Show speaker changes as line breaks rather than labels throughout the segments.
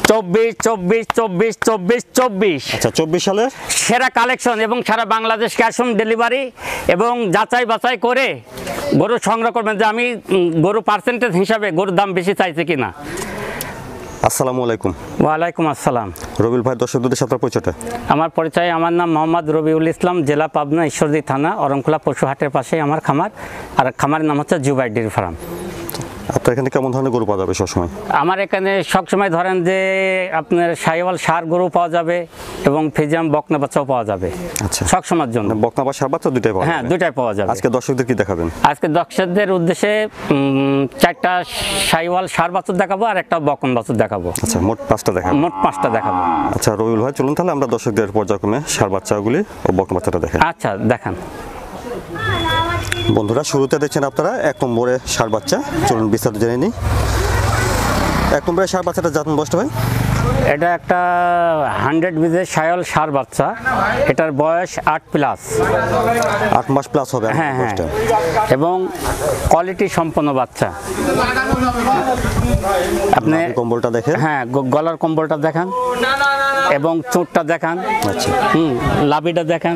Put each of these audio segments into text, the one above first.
24 24 24 24 24
আচ্ছা 24 সালে
সেরা কালেকশন এবং সারা বাংলাদেশ ক্যাশ অন ডেলিভারি এবং যাচাই বাছাই করে গরু সংগ্রহ করবেন যে আমি গরু পার্সেন্টেজ হিসাবে গরুর দাম বেশি চাইছে কিনা।
আসসালামু আলাইকুম।
ওয়ালাইকুম আসসালাম।
রবিউল ভাই, দর্শকদের সাথে আপনার পরিচয়টা।
আমার পরিচয়, আমার নাম মোহাম্মদ রবিউল ইসলাম, জেলা পাবনা, ঈশ্বরদী থানা, অরমখোলা পশুহাটের পাশে আমার খামার। আর খামারের নাম হচ্ছে জুবাই ডেয়ারি ফার্ম।
আপনার এখানে কেমন ধরনের গরু পাওয়া যাবে সবসময়?
আমার এখানে সবসময় ধরেন যে আপনার সাহিওয়াল ষাঁড় গরু পাওয়া যাবে এবং ফিজিয়াম বকনা বাচ্চাও পাওয়া যাবে।
আচ্ছা,
সবসময়ের জন্য
বকনা বা ষাঁড় বাচ্চা দুটাই পাওয়া যাবে?
হ্যাঁ, দুটাই পাওয়া যাবে।
আজকে দর্শকদের কি দেখাবেন?
আজকে দর্শকদের উদ্দেশ্যে 4টা সাহিওয়াল ষাঁড় বাছুর দেখাবো আর একটা বকন বাছুর দেখাবো।
আচ্ছা, মোট 5টা দেখাবেন?
মোট 5টা দেখাবো।
আচ্ছা রবিউল ভাই, চলুন তাহলে আমরা দর্শকদের পর্যায়ক্রমে ষাঁড় বাচ্চাগুলি ও বকনা বাচ্চাটা দেখাই।
আচ্ছা দেখান।
বন্ধুরা, শুরুতে দেখছেন আপনারা 1 নম্বরে ষাঁড় বাচ্চা। চলুন বিস্তারিত জেনে নিই। 1 নম্বরে ষাঁড় বাচ্চাটা জাত বয়সটা ভাই?
এটা একটা 100 বিজের সাহিওয়াল ষাঁড় বাচ্চা। এটার বয়স 8+।
8 মাস প্লাস হবে?
হ্যাঁ হ্যাঁ, এবং কোয়ালিটি সম্পন্ন বাচ্চা। আপনি
কম্বলটা দেখেন।
হ্যাঁ, গলার কম্বলটা দেখান এবং চোটটা দেখান।
আচ্ছা,
লাভিটা দেখান।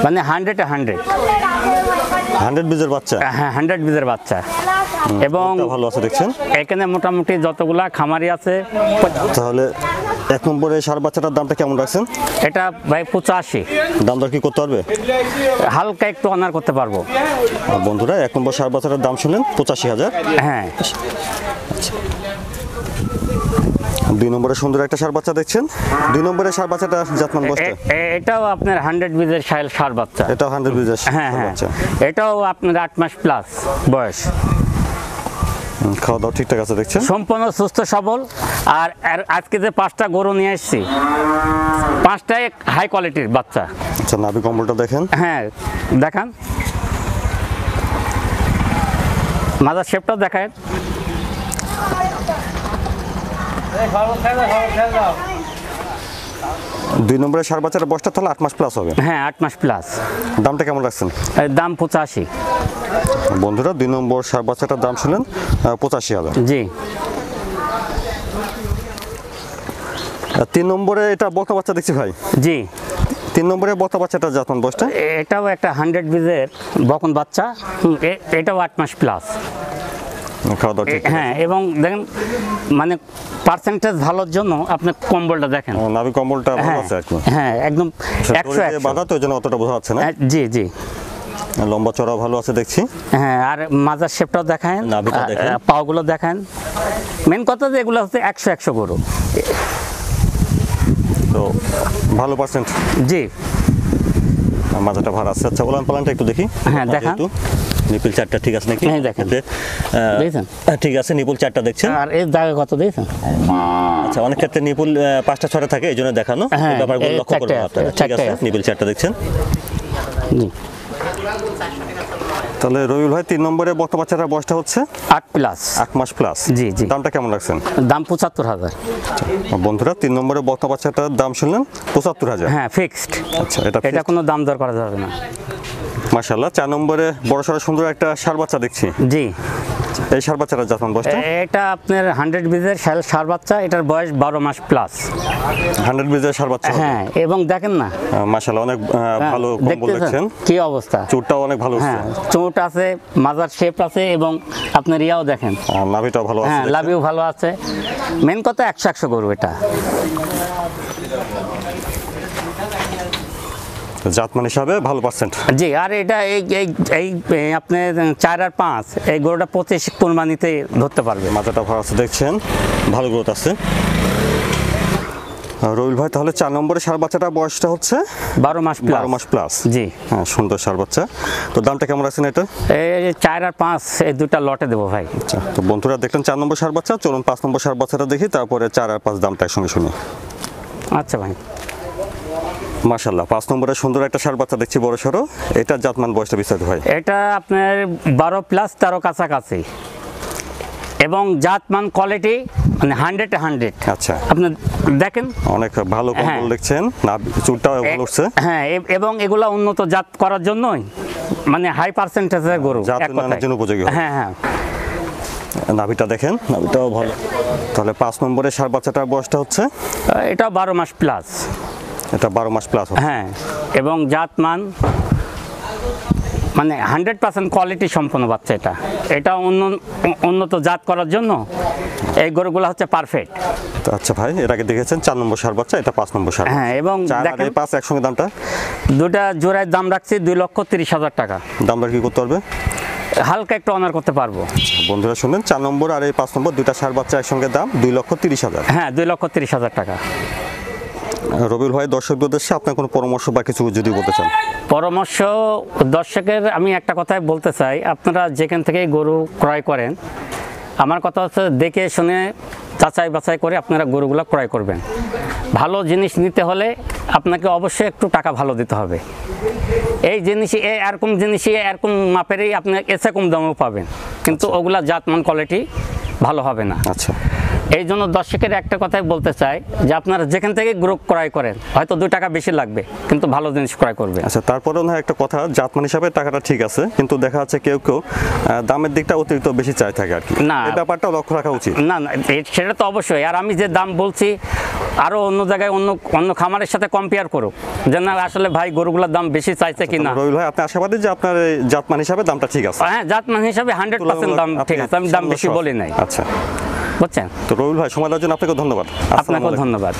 মানে 100-এ 100।
100 বীজের বাচ্চা?
হ্যাঁ, 100 বীজের বাচ্চা। এবং
ভালো আছে দেখছেন।
এখানে মোটামুটি যতগুলা খামারি আছে।
তাহলে 1 নম্বরে ষাঁড় বাচ্চাটার দামটা কেমন রাখছেন?
এটা ভাই 85।
দাম দর কি করতে পারবে?
হালকা একটু অনার করতে পারবো।
বন্ধুরা, 1 নম্বর ষাঁড় বাচ্চাটার দাম শুনলেন, 85,000।
হ্যাঁ।
2 নম্বরে সুন্দর একটা ষাঁড় বাচ্চা দেখছেন। 2 নম্বরে ষাঁড় বাচ্চাটা জাতমান বয়সটা?
এটাও আপনার 100 বীজের সাহিওয়াল ষাঁড় বাচ্চা।
এটাও 100 বীজের
হ্যাঁ হ্যাঁ,
বাচ্চা।
এটাও আপনার 8 মাস প্লাস বয়স।
খাওয়া দাওয়া ঠিকঠাক আছে দেখছেন?
সম্পূর্ণ সুস্থ সবল। আর আজকে যে 5টা গরু নিয়ে এসেছি, 5টাই হাই কোয়ালিটির বাচ্চা।
আচ্ছা, নাভি কম্বলটা দেখেন।
হ্যাঁ দেখান। মাদার শেপটাও দেখায়।
2 নম্বরে ষাঁড় বাচ্চাটার বয়সটা তাহলে 8 মাস প্লাস হবে?
হ্যাঁ, 8 মাস প্লাস।
দামটা কেমন রাখছেন?
দাম 85।
বন্ধুরা, 2 নম্বর ষাঁড় বাচ্চাটার দাম শুনলেন, 85,000।
জি।
3 নম্বরে এটা বকনা বাচ্চা দেখছি ভাই?
জি।
3 নম্বরে বকনা বাচ্চাটার জাতমান বয়সটা?
এটাও একটা 100 বীজের বকন বাচ্চা। এটাও 8 মাস প্লাস।
খাওয়া দাওয়া ঠিক?
হ্যাঁ, এবং দেখেন মানে পার্সেন্টেজ ভালোর জন্য আপনি কম্বলটা দেখেন।
নাভি কম্বলটা ভালো আছে আর কি?
হ্যাঁ, একদম 100
বাঁধা তো, ওই জন্য অতটা বোঝা যাচ্ছে না।
জি জি।
লম্বা চড়াও ভালো আছে দেখছি।
হ্যাঁ, আর মাজার শেপটাও দেখান,
নাভিটা দেখেন,
পাগুলো দেখান। মেন কথা যে এগুলো হচ্ছে 100 গরু,
তো ভালো পার্সেন্ট।
জি।
মাজাটা ভালো আছে। আচ্ছা, ওলান পালানটা একটু দেখি।
হ্যাঁ দেখান।
নিপুল 4টা ঠিক আছে নাকি?
হ্যাঁ দেখেন। দেখছেন?
ঠিক আছে, নিপুল 4টা দেখছেন।
আর এর জায়গা কত দেখছেন?
আচ্ছা, অনেক ক্ষেত্রে নিপুল 5টা 6টা থাকে, এই জন্য দেখানো।
হ্যাঁ,
ব্যাপারগুলো লক্ষ্য করবেন আপনারা। ঠিক আছে, নিপুল 4টা দেখছেন।
জি।
তাহলে রবিউল ভাই, 3 নম্বরে বকনা বাচ্চাটার বয়সটা হচ্ছে
8+।
8 মাস প্লাস।
জি জি।
দামটা কেমন রাখছেন?
দাম 75,000।
বন্ধুরা, 3 নম্বরে বকনা বাচ্চাটার দাম শুনলেন, 75,000।
হ্যাঁ, ফিক্সড।
আচ্ছা,
এটা কোনো দাম দর করা যাবে না।
মাশাআল্লাহ। 4 নম্বরে বড়সড় সুন্দর একটা ষাঁড় বাচ্চা দেখছি।
জি।
এই ষাঁড় বাচ্চাটার জাতমান বয়সটা?
এটা আপনার 100 বীজের ষাঁড় বাচ্চা। এটার বয়স 12 মাস প্লাস।
100 বীজের ষাঁড় বাচ্চা?
হ্যাঁ, এবং দেখেন না
মাশাআল্লাহ, অনেক ভালো কম্বল দেখছেন।
কি অবস্থা?
চুটটাও অনেক ভালো।
হ্যাঁ, চোট আছে, মাজার শেপ আছে, এবং আপনার ইয়াও দেখেন,
নাভিটাও ভালো আছে।
হ্যাঁ, লাভিও ভালো আছে। মেন কথা 100 গরু এটা।
জাতমান হিসাবে ভালো পার্সেন্ট।
জি। আর এটা এই আপনার 4 আর 5 এই গরুটা 25 কুরবানিতে ধরতে পারবে।
মাজাটা ভালো আছে দেখছেন, ভালো গ্রোথ আছে। রবিউল ভাই, তাহলে 4 নম্বরে ষাঁড় বাচ্চাটার বয়সটা হচ্ছে
12 মাস প্লাস।
12 মাস প্লাস।
জি।
হ্যাঁ, সুন্দর ষাঁড় বাচ্চা। তো দামটা কেমন রাখছেন এটা?
এই 4 আর 5 এই দুটা লটে দেবো ভাই।
আচ্ছা, তো বন্ধুরা দেখলেন 4 নম্বর ষাঁড় বাচ্চা। চলুন 5 নম্বর ষাঁড় বাচ্চাটা দেখি, তারপরে 4 আর 5 দামটা একসঙ্গে শুনি।
আচ্ছা ভাই।
মাশাআল্লাহ, 5 নম্বরে সুন্দর একটা ষাঁড় বাচ্চা দেখছি, বড় সড়ো। এটা জাতমান বয়সটা বিস্তারিত ভাই?
এটা আপনার 12+13 কাছাকাছি, এবং জাতমান কোয়ালিটি মানে 100-100।
আচ্ছা,
আপনি দেখেন
অনেক ভালো কম্বল দেখছেন, চুলটাও ভালো উঠছে।
হ্যাঁ, এবং এগুলা উন্নত জাত করার জন্যই মানে হাই পার্সেন্টেজের গরু,
জাত উন্নয়নের জন্য উপযোগী।
হ্যাঁ হ্যাঁ।
নাভিটা দেখেন, নাভিটাও ভালো। তাহলে 5 নম্বরের ষাঁড় বাচ্চাটার বয়সটা হচ্ছে,
এটা 12 মাস প্লাস।
এটা 12 মাস প্লাস।
হ্যাঁ, এবং জাতমান মানে 100% কোয়ালিটি সম্পন্ন বাচ্চা। এটা উন্নত জাত করার জন্য এই গরুগুলো হচ্ছে পারফেক্ট।
আচ্ছা ভাই, এর আগে দেখেছেন 4 নম্বর ষাঁড় বাচ্চা, এটা 5 নম্বর ষাঁড়।
হ্যাঁ, এবং
4 আর
দেখেন
5 একসঙ্গে দামটা,
দুটা জোড়ায় দাম রাখছি 2,30,000 টাকা।
দামটা কি করতে পারবে?
হালকা একটু অনার করতে পারবো।
বন্ধুরা শুনলেন, 4 নম্বর আর এই 5 নম্বর দুইটা ষাঁড় বাচ্চা একসঙ্গে দাম 2,30,000।
হ্যাঁ, 2,30,000 টাকা।
রবিউল ভাই, দর্শকদের উদ্দেশ্যে আপনার কোনো পরামর্শ বা কিছু যদি বলতে চান?
পরামর্শ দর্শকের আমি একটা কথাই বলতে চাই, আপনারা যেখান থেকে গরু ক্রয় করেন, আমার কথা হচ্ছে দেখে শুনে যাচাই বাছাই করে আপনারা গরুগুলো ক্রয় করবেন। ভালো জিনিস নিতে হলে আপনাকে অবশ্যই একটু টাকা ভালো দিতে হবে। এই জিনিসই এরকম জিনিসই এরকম মাপেরই আপনি এসে কম দামেও পাবেন, কিন্তু ওগুলা জাতমান কোয়ালিটি ভালো হবে না।
আচ্ছা,
এই জন্য দর্শকের একটা কথাই বলতে চাই যে আপনারা যেখান থেকে গরু ক্রয় করেন, হয়তো 2 টাকা বেশি লাগবে, কিন্তু ভালো জিনিস ক্রয় করবে।
আচ্ছা, তারপরেও না একটা কথা, জাতমান হিসাবে টাকাটা ঠিক আছে, কিন্তু দেখা যাচ্ছে কেউ কেউ দামের দিকটা অতিরিক্ত বেশি চাই থাকে আর কি।
না,
এই ব্যাপারটা লক্ষ্য রাখা উচিত।
না না, সেটা তো অবশ্যই। আর আমি যে দাম বলছি আরো অন্য জায়গায় অন্য খামারের সাথে কম্পেয়ার করুক, যে না আসলে ভাই গরুগুলোর দাম বেশি চাইছে কিনা।
রবিউল ভাই, আপনি আশাবাদী যে আপনার এই জাতমান হিসাবে দামটা ঠিক আছে?
হ্যাঁ, জাতমান হিসাবে 100% দাম ঠিক আছে, আমি দাম বেশি বলি নাই।
আচ্ছা,
বুঝছেন?
তো রবিউল ভাই, সময় দেওয়ার জন্য আপনাকে ধন্যবাদ।
আপনাকেও ধন্যবাদ।